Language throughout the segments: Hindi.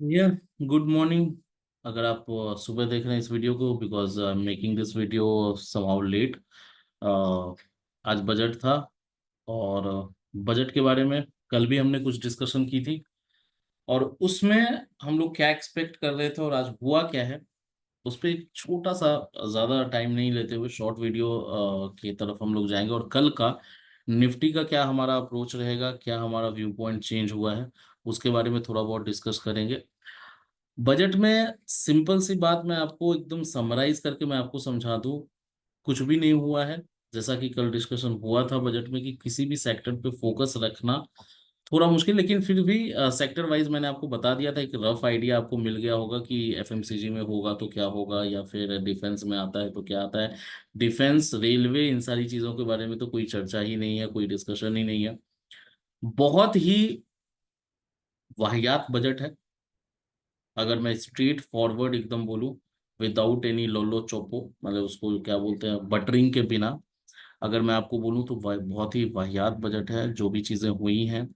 या गुड मॉर्निंग। अगर आप सुबह देख रहे हैं इस वीडियो को, because I am making this video somehow late. आज बजट था, और बजट के बारे में कल भी हमने कुछ डिस्कशन की थी, और उसमें हम लोग क्या एक्सपेक्ट कर रहे थे और आज हुआ क्या है, उस पर एक छोटा सा, ज़्यादा टाइम नहीं लेते हुए शॉर्ट वीडियो की तरफ हम लोग जाएंगे। और कल का निफ्टी का क्या हमारा अप्रोच रहेगा, क्या हमारा व्यू पॉइंट चेंज हुआ है, उसके बारे में थोड़ा बहुत डिस्कस करेंगे। बजट में सिंपल सी बात मैं आपको एकदम समराइज करके मैं आपको समझा दूं, कुछ भी नहीं हुआ है। जैसा कि कल डिस्कशन हुआ था बजट में कि किसी भी सेक्टर पे फोकस रखना थोड़ा मुश्किल, लेकिन फिर भी सेक्टर वाइज मैंने आपको बता दिया था। एक रफ आइडिया आपको मिल गया होगा कि एफएमसीजी में होगा तो क्या होगा, या फिर डिफेंस में आता है तो क्या आता है। डिफेंस, रेलवे, इन सारी चीज़ों के बारे में तो कोई चर्चा ही नहीं है, कोई डिस्कशन ही नहीं है। बहुत ही वाहियात बजट है, अगर मैं स्ट्रेट फॉरवर्ड एकदम बोलूं, विदाउट एनी लोलो चोपो, मतलब उसको क्या बोलते हैं, बटरिंग के बिना। अगर मैं आपको बोलूं तो बहुत ही वाहियात बजट है जो भी चीजें हुई हैं।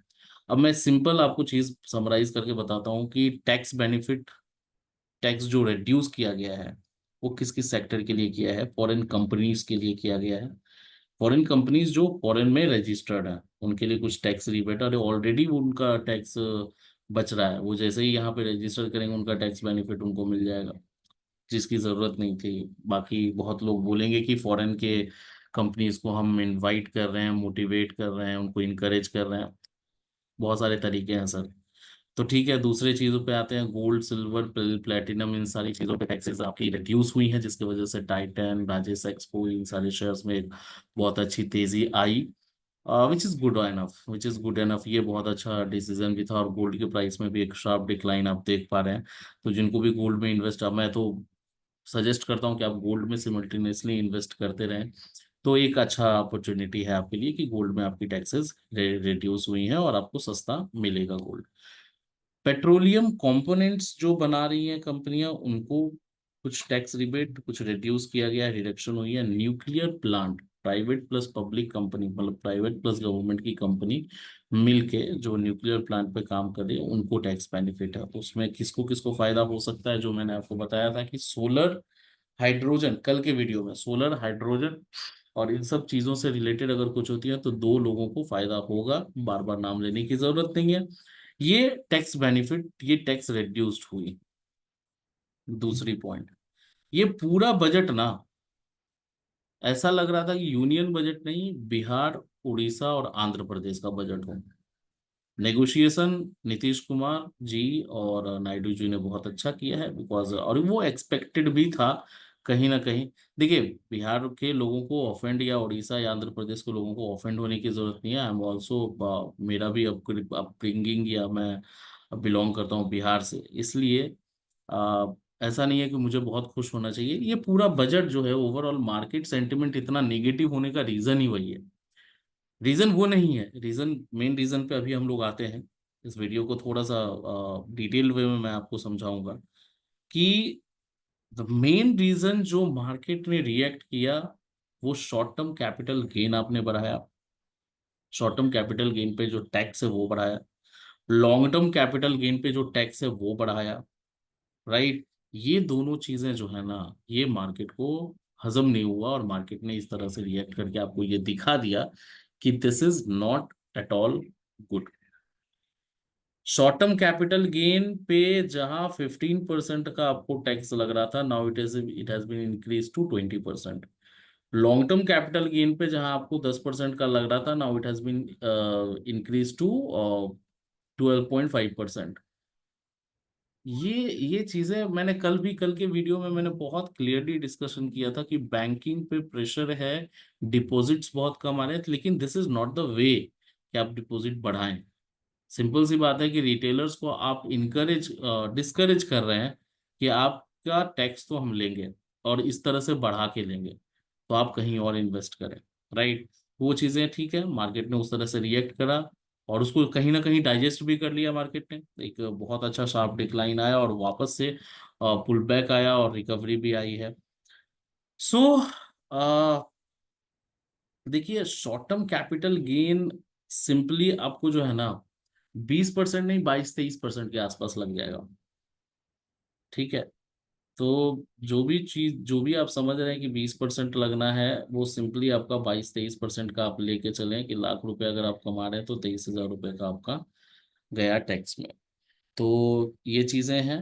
अब मैं सिंपल आपको चीज समराइज करके बताता हूँ कि टैक्स बेनिफिट, टैक्स जो रिड्यूस किया गया है वो किस किस सेक्टर के लिए किया है। फॉरेन कंपनीज के लिए किया गया है। फॉरेन कंपनीज जो फॉरेन में रजिस्टर्ड है उनके लिए कुछ टैक्स रिबेट, अरे ऑलरेडी उनका टैक्स बच रहा है, वो जैसे ही यहाँ पे रजिस्टर करेंगे उनका टैक्स बेनिफिट उनको मिल जाएगा, जिसकी जरूरत नहीं थी। बाकी बहुत लोग बोलेंगे कि फॉरेन के कंपनीज को हम इनवाइट कर रहे हैं, मोटिवेट कर रहे हैं, उनको इनकरेज कर रहे हैं। बहुत सारे तरीके हैं सर। तो ठीक है, दूसरे चीज़ों पे आते हैं। गोल्ड, सिल्वर, प्लेटिनम, इन सारी चीज़ों पे टैक्सेस आपकी रिड्यूस हुई हैं, जिसकी वजह से टाइटन, राजेश एक्सपो, इन सारे शेयर्स में एक बहुत अच्छी तेजी आई। Which is good enough, which is good enough. ये बहुत अच्छा डिसीजन भी था, और गोल्ड के प्राइस में भी एक शार्प डिक्लाइन आप देख पा रहे हैं। तो जिनको भी गोल्ड में इन्वेस्ट, अब मैं तो सजेस्ट करता हूँ कि आप गोल्ड में सिमल्टेनियसली इन्वेस्ट करते रहें। तो एक अच्छा अपॉर्चुनिटी है आपके लिए कि गोल्ड में आपकी टैक्सेस रिड्यूस हुई हैं और आपको सस्ता मिलेगा गोल्ड। पेट्रोलियम कंपोनेंट्स जो बना रही हैं कंपनियां, उनको कुछ टैक्स रिबेट, कुछ रिड्यूस किया गया है, रिडक्शन हुई है। Nuclear plant, private plus public company, मतलब प्राइवेट प्लस गवर्नमेंट की कंपनी मिलके जो न्यूक्लियर प्लांट पे काम कर रही है उनको टैक्स बेनिफिट है। तो उसमें किसको किसको फायदा हो सकता है, जो मैंने आपको बताया था कि सोलर, हाइड्रोजन, कल के वीडियो में सोलर, हाइड्रोजन और इन सब चीजों से रिलेटेड अगर कुछ होती है तो दो लोगों को फायदा होगा, बार बार नाम लेने की जरूरत नहीं है। ये टैक्स बेनिफिट, ये टैक्स रिड्यूस्ड हुई। दूसरी पॉइंट, ये पूरा बजट ना, ऐसा लग रहा था कि यूनियन बजट नहीं, बिहार, उड़ीसा और आंध्र प्रदेश का बजट हो। नेगोशिएशन नीतीश कुमार जी और नायडू जी ने बहुत अच्छा किया है, बिकॉज और वो एक्सपेक्टेड भी था कहीं ना कहीं। देखिए, बिहार के लोगों को ऑफेंड, या उड़ीसा या आंध्र प्रदेश के लोगों को ऑफेंड होने की जरूरत नहीं है। आई एम ऑल्सो, मेरा भी अपब्रिंगिंग, या मैं बिलोंग करता हूँ बिहार से, इसलिए अ, ऐसा नहीं है कि मुझे बहुत खुश होना चाहिए। ये पूरा बजट जो है, ओवरऑल मार्केट सेंटिमेंट इतना नेगेटिव होने का रीजन ही वही है। रीजन वो नहीं है, रीजन, मेन रीजन पे अभी हम लोग आते हैं। इस वीडियो को थोड़ा सा डिटेल वे में मैं आपको समझाऊंगा कि द मेन रीजन जो मार्केट ने रिएक्ट किया, वो शॉर्ट टर्म कैपिटल गेन आपने बढ़ाया। शॉर्ट टर्म कैपिटल गेन पे जो टैक्स है वो बढ़ाया, लॉन्ग टर्म कैपिटल गेन पे जो टैक्स है वो बढ़ाया। राइट। ये दोनों चीजें जो है ना, ये मार्केट को हजम नहीं हुआ, और मार्केट ने इस तरह से रिएक्ट करके आपको ये दिखा दिया कि this is not at all good. Short term capital gain पे जहां 15% का आपको टैक्स लग रहा था, now it has been increase to 20%। Long term capital gain पे जहां आपको 10% का लग रहा था, now it has been increase to 12.5%। ये चीजें मैंने कल भी, कल के वीडियो में मैंने बहुत क्लियरली डिस्कशन किया था कि बैंकिंग पे प्रेशर है, डिपॉजिट्स बहुत कम आ रहे हैं, लेकिन this is not the way कि आप डिपॉजिट बढ़ाएं। सिंपल सी बात है कि रिटेलर्स को आप इनकरेज, डिस्करेज कर रहे हैं कि आपका टैक्स तो हम लेंगे, और इस तरह से बढ़ा के लेंगे, तो आप कहीं और इन्वेस्ट करें। राइट। वो चीज़ें ठीक है, मार्केट ने उस तरह से रिएक्ट करा, और उसको कहीं ना कहीं डाइजेस्ट भी कर लिया मार्केट ने। एक बहुत अच्छा शार्प डिक्लाइन आया, और वापस से पुल बैक आया, और रिकवरी भी आई है। सो देखिए, short term capital gain simply आपको जो है ना 20% नहीं, 22-23% के आसपास लग जाएगा। ठीक है। तो जो भी चीज, जो भी आप समझ रहे हैं कि 20% लगना है, वो सिंपली आपका 22-23% का आप लेके चलें कि लाख रुपए अगर आप कमा रहे हैं तो 23,000 रुपए का आपका गया टैक्स में। तो ये चीजें हैं।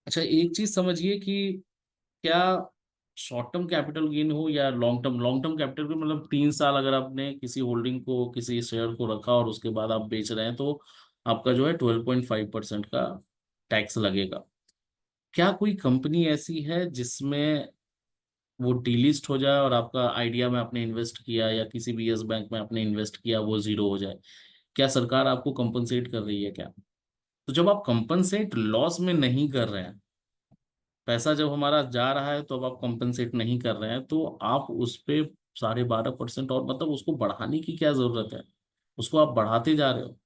अच्छा, एक चीज समझिए कि क्या शॉर्ट टर्म कैपिटल गेन हो या लॉन्ग टर्म कैपिटल गेन, मतलब 3 साल अगर आपने किसी होल्डिंग को, किसी शेयर को रखा और उसके बाद आप बेच रहे हैं, तो आपका जो है 12.5% का टैक्स लगेगा। क्या कोई कंपनी ऐसी है जिसमें वो डीलिस्ट हो जाए और आपका आइडिया में आपने इन्वेस्ट किया या किसी भी यस बैंक में आपने इन्वेस्ट किया वो जीरो हो जाए? क्या सरकार आपको कंपनसेट कर रही है क्या? तो जब आप कंपनसेट लॉस में नहीं कर रहे हैं, पैसा जब हमारा जा रहा है तो अब आप कंपनसेट नहीं कर रहे हैं, तो आप उस पे 12.5% और, मतलब उसको बढ़ाने की क्या जरूरत है? उसको आप बढ़ाते जा रहे हो।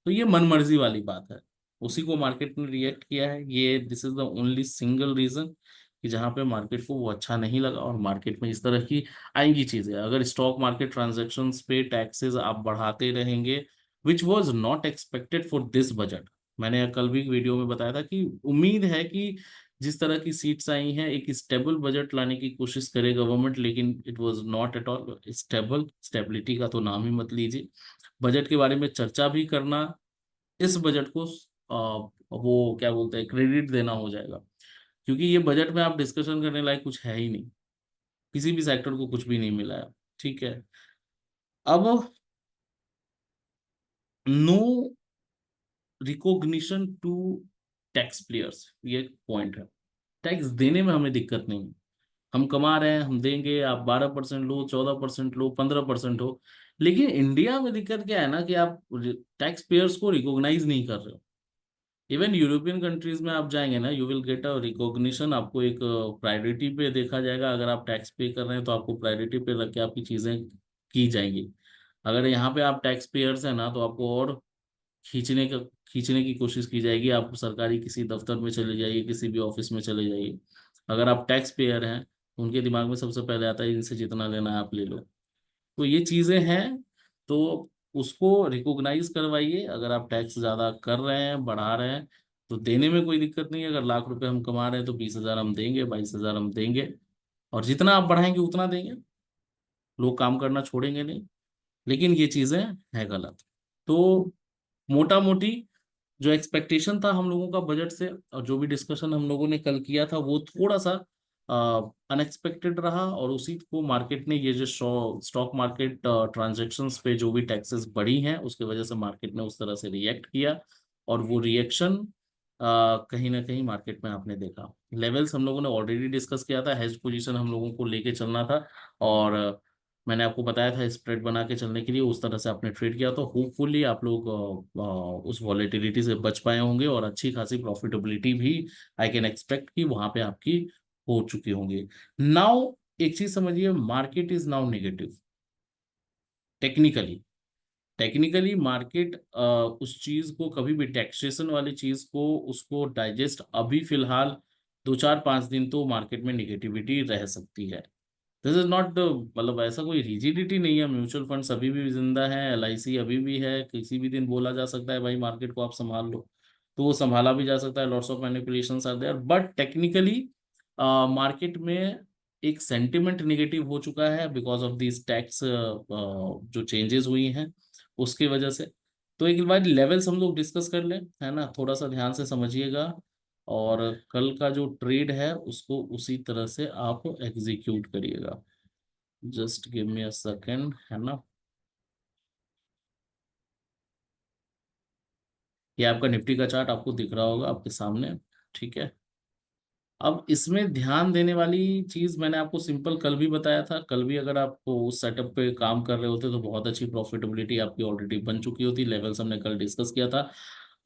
तो ये मनमर्जी वाली बात है। उसी को मार्केट ने रिएक्ट किया है। ये this is the only single reason कि जहां पे मार्केट को वो अच्छा नहीं लगा, और मार्केट में इस तरह की आएंगी चीजें। अगर स्टॉक मार्केट ट्रांजैक्शंस पे टैक्सेस आप बढ़ाते रहेंगे, which was not expected for this budget. मैंने कल भी वीडियो में बताया था कि उम्मीद है कि जिस तरह की सीट्स आई हैं, एक स्टेबल बजट लाने की कोशिश करे गवर्नमेंट, लेकिन it was not at all stable. Stability का तो नाम ही मत लीजिए। बजट के बारे में चर्चा भी करना, इस बजट को वो क्या बोलते हैं, क्रेडिट देना हो जाएगा। क्योंकि ये बजट में आप डिस्कशन करने लायक कुछ है ही नहीं। किसी भी सेक्टर को कुछ भी नहीं मिला है। ठीक है। अब no recognition to tax players, ये पॉइंट है। टैक्स देने में हमें दिक्कत नहीं है। हम कमा रहे हैं, हम देंगे। आप 12% लो, 14% लो, 15% हो। लेकिन इंडिया में दिक्कत क्या है ना, कि आप टैक्स पेयर्स को रिकॉग्नाइज नहीं कर रहे हो। इवन यूरोपियन कंट्रीज में आप जाएंगे ना, you will get a recognition. आपको एक प्रायोरिटी पे देखा जाएगा। अगर आप टैक्स पे कर रहे हैं तो आपको प्रायोरिटी पे रख के आपकी चीजें की जाएंगी। अगर यहाँ पे आप टैक्स पेयर्स हैं ना, तो आपको और खींचने का खींचने की कोशिश की जाएगी। आप सरकारी किसी दफ्तर में चले जाइए, किसी भी ऑफिस में चले जाइए। अगर आप टैक्स पेयर हैं तो उनके दिमाग में सबसे पहले आता है इनसे जितना लेना है आप ले लो। तो ये चीजें हैं। तो उसको रिकॉग्नाइज करवाइए। अगर आप टैक्स ज्यादा कर रहे हैं, बढ़ा रहे हैं, तो देने में कोई दिक्कत नहीं है। अगर लाख रुपए हम कमा रहे हैं तो 20,000 हम देंगे, 22,000 हम देंगे। और जितना आप बढ़ाएंगे उतना देंगे। लोग काम करना छोड़ेंगे नहीं। लेकिन ये चीजें हैं गलत। तो मोटा मोटी जो एक्सपेक्टेशन था हम लोगों का बजट से, और जो भी डिस्कशन हम लोगों ने कल किया था, वो थोड़ा सा अनएक्सपेक्टेड रहा। और उसी को मार्केट ने, ये जो स्टॉक मार्केट ट्रांजैक्शंस पे जो भी टैक्सेस बढ़ी हैं, उसकी वजह से मार्केट ने उस तरह से रिएक्ट किया। और वो रिएक्शन कहीं ना कहीं मार्केट में आपने देखा। लेवल्स हम लोगों ने ऑलरेडी डिस्कस किया था। हेज पोजीशन हम लोगों को लेके चलना था। और मैंने आपको बताया था स्प्रेड बना के चलने के लिए, उस तरह से आपने ट्रेड किया। तो होपफुली आप लोग उस वॉलेटिलिटी से बच पाए होंगे, और अच्छी खासी प्रॉफिटेबिलिटी भी आई कैन एक्सपेक्ट कि वहां पे आपकी हो चुकी होंगी। नाउ एक चीज समझिए, market is now negative technically. Technically market उस चीज को, कभी भी टैक्सेशन वाली चीज को, उसको डाइजेस्ट, अभी फिलहाल 2-4-5 दिन तो मार्केट में निगेटिविटी रह सकती है। दिस इज नॉट, मतलब ऐसा कोई रिजिडिटी नहीं है। म्यूचुअल फंड्स अभी भी जिंदा है, एलआईसी अभी भी है। किसी भी दिन बोला जा सकता है भाई मार्केट को आप संभाल लो, तो वो संभाला भी जा सकता है। Lots of manipulations are there, but technically market में एक सेंटिमेंट निगेटिव हो चुका है बिकॉज ऑफ दिस टैक्स जो चेंजेस हुई हैं उसकी वजह से। तो एक बार लेवल्स हम लोग डिस्कस कर लें, है ना, थोड़ा सा ध्यान से समझिएगा। और कल का जो ट्रेड है उसको उसी तरह से आप एग्जीक्यूट करिएगा। Just give me a second, है ना। ये आपका निफ्टी का चार्ट आपको दिख रहा होगा आपके सामने। ठीक है। अब इसमें ध्यान देने वाली चीज मैंने आपको सिंपल कल भी बताया था। कल भी अगर आप उस सेटअप पे काम कर रहे होते तो बहुत अच्छी प्रॉफिटेबिलिटी आपकी ऑलरेडी बन चुकी होती। लेवल्स हमने कल डिस्कस किया था।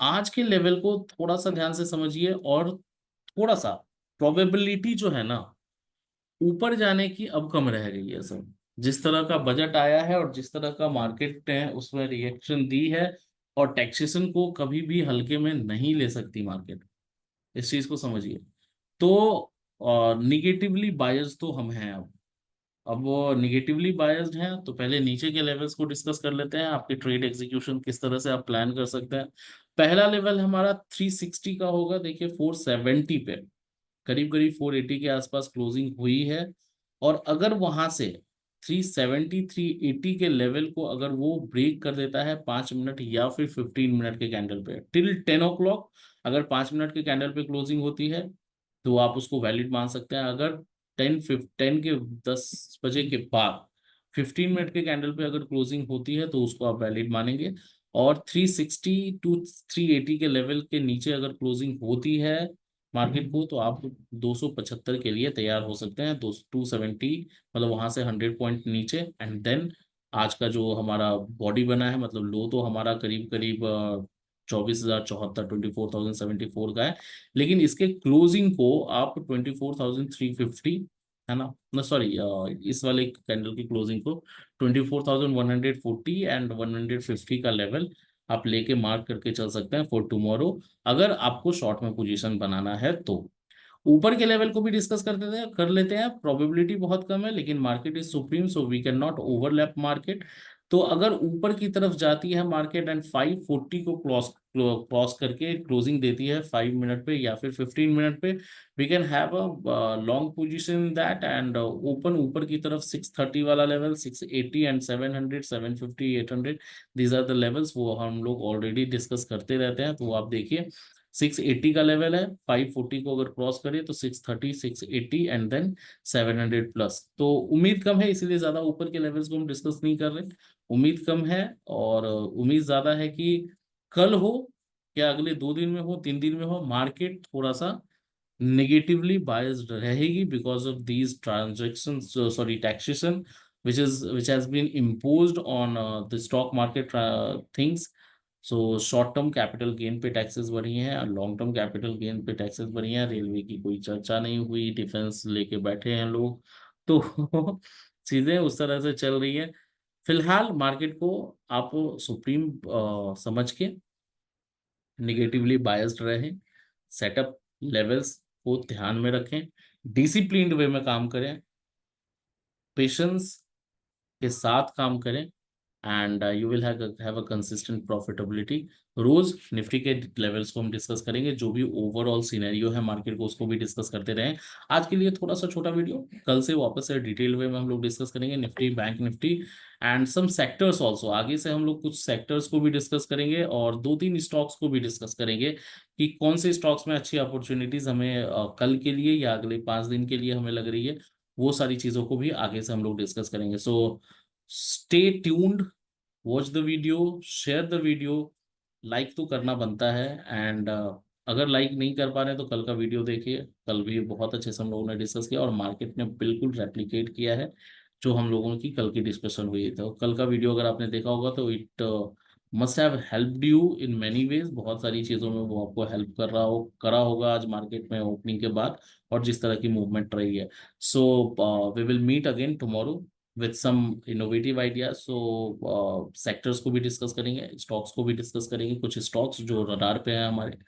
आज के लेवल को थोड़ा सा ध्यान से समझिए, और थोड़ा सा प्रोबेबिलिटी जो है ना ऊपर जाने की अब कम रह गई है सब। जिस तरह का बजट आया है और जिस तरह का मार्केट ने उसमें रिएक्शन दी है, और टैक्सेशन को कभी भी हल्के में नहीं ले सकती मार्केट। इस चीज को समझिए। तो निगेटिवली बायस्ड तो हम हैं अब वो निगेटिवली बायस्ड हैं, तो पहले नीचे के लेवल्स को डिस्कस कर लेते हैं। आपके ट्रेड एग्जीक्यूशन किस तरह से आप प्लान कर सकते हैं। पहला लेवल हमारा 360 का होगा, देखिए 470 पे, करीब करीब 480 के आसपास क्लोजिंग हुई है। और अगर वहां से 370 380 के लेवल को अगर वो ब्रेक कर देता है 5 मिनट या फिर 15 मिनट के कैंडल पे टिल 10 o'clock, अगर 5 मिनट के कैंडल पे क्लोजिंग होती है तो आप उसको वैलिड मान सकते हैं। अगर 10 के 10 बजे के बाद 15 मिनट के कैंडल पे अगर क्लोजिंग होती है तो उसको आप वैलिड मानेंगे। और 360 टू 380 के लेवल के नीचे अगर क्लोजिंग होती है मार्केट को, तो आप 275 के लिए तैयार हो सकते हैं। 270 मतलब वहां से 100 पॉइंट नीचे। एंड देन आज का जो हमारा बॉडी बना है, मतलब लो तो हमारा करीब करीब 24,074, 24,074 का है, लेकिन इसके क्लोजिंग को आप 24,350, है ना सॉरी, इस वाले कैंडल की क्लोजिंग को 24,140 एंड 150 का लेवल आप लेके मार्क करके चल सकते हैं फॉर टुमारो, अगर आपको शॉर्ट में पोजीशन बनाना है तो। ऊपर के लेवल को भी डिस्कस कर लेते हैं। प्रोबेबिलिटी बहुत कम है, लेकिन market is supreme, so we can not overlap market. तो अगर ऊपर की तरफ जाती है मार्केट एंड 540 को क्रॉस क्रॉस करके क्लोजिंग देती है 5 मिनट पे या फिर 15 मिनट पे, we can have a long position that and open ऊपर की तरफ 630 वाला level, 680 and 700, 750, 800, these are the levels, वो हम लोग ऑलरेडी डिस्कस करते रहते हैं। तो आप देखिए 680 का लेवल है, 540 को अगर क्रॉस करे तो 630, 680 एंड देन 700 प्लस। तो उम्मीद कम है, इसीलिए ज्यादा ऊपर के लेवल्स को हम डिस्कस नहीं कर रहे। उम्मीद कम है, और उम्मीद ज्यादा है कि कल हो या अगले 2 दिन में हो, 3 दिन में हो, मार्केट थोड़ा सा negatively biased रहेगी because of these transactions, sorry, taxation which has been imposed on the stock market things. So short term capital gain पे टैक्सेस बढ़ी हैं और लॉन्ग टर्म कैपिटल गेन पे टैक्सेस बढ़ी हैं। रेलवे की कोई चर्चा नहीं हुई, डिफेंस लेके बैठे हैं लोग, तो चीजें उस तरह से चल रही है। फिलहाल मार्केट को आप सुप्रीम समझ के निगेटिवली बायस्ड रहें, सेटअप लेवल्स को ध्यान में रखें, डिसिप्लिन्ड वे में काम करें, पेशेंस के साथ काम करें, and you will have a consistent profitability. रोज निफ्टी के लेवल्स को हम डिस्कस करेंगे, जो भी ओवरऑल सिनेरियो है मार्केट को उसको भी डिस्कस करते रहें। आज के लिए थोड़ा सा छोटा वीडियो, कल से वापस से डिटेल वे में हम लोग डिस्कस करेंगे Nifty, bank Nifty and some sectors also. आगे से हम लोग कुछ सेक्टर्स को भी डिस्कस करेंगे और 2-3 स्टॉक्स को भी डिस्कस करेंगे कि कौन से स्टॉक्स में अच्छी अपॉर्चुनिटीज हमें कल के लिए या अगले 5 दिन के लिए हमें लग रही है। वो सारी चीजों को भी आगे से हम लोग डिस्कस करेंगे। सो stay tuned, watch the video, share the video, like तो करना बनता है। एंड अगर लाइक नहीं कर पा रहे हैं तो कल का वीडियो देखिए, कल भी बहुत अच्छे से हम लोगों ने डिस्कस किया और मार्केट ने बिल्कुल रेप्लिकेट किया है जो हम लोगों की कल की डिस्कशन हुई थी। तो कल का वीडियो अगर आपने देखा होगा तो it must have helped you in many ways, बहुत सारी चीज़ों में वो आपको हेल्प करा होगा आज मार्केट में ओपनिंग के बाद और जिस तरह की मूवमेंट रही है। So we will meet again tomorrow with some innovative ideas. So sectors को भी डिस्कस करेंगे, स्टॉक्स को भी डिस्कस करेंगे, कुछ स्टॉक्स जो रडार पे हैं हमारे,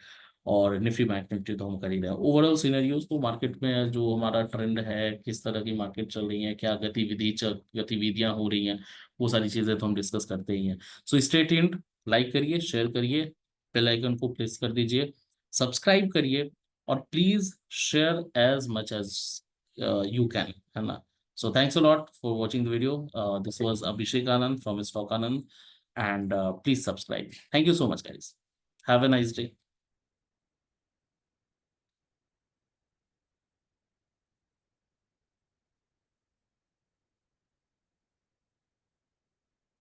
और निफ्टी बैंक निफ्टी तो हम कर ही रहे हैं। ओवरऑल सिनेरियोज तो मार्केट में जो हमारा ट्रेंड है, किस तरह की मार्केट चल रही है, क्या गतिविधियां हो रही हैं, वो सारी चीजें तो हम डिस्कस करते ही हैं। सो स्टे ट्यून्ड, लाइक करिए, शेयर करिए, बेल आइकन को प्रेस कर दीजिए, सब्सक्राइब करिए, और please share as much as you can, है ना। So thanks a lot for watching the video. This was Abhishek Anand from Stock Anand, and please subscribe. Thank you so much, guys. Have a nice day.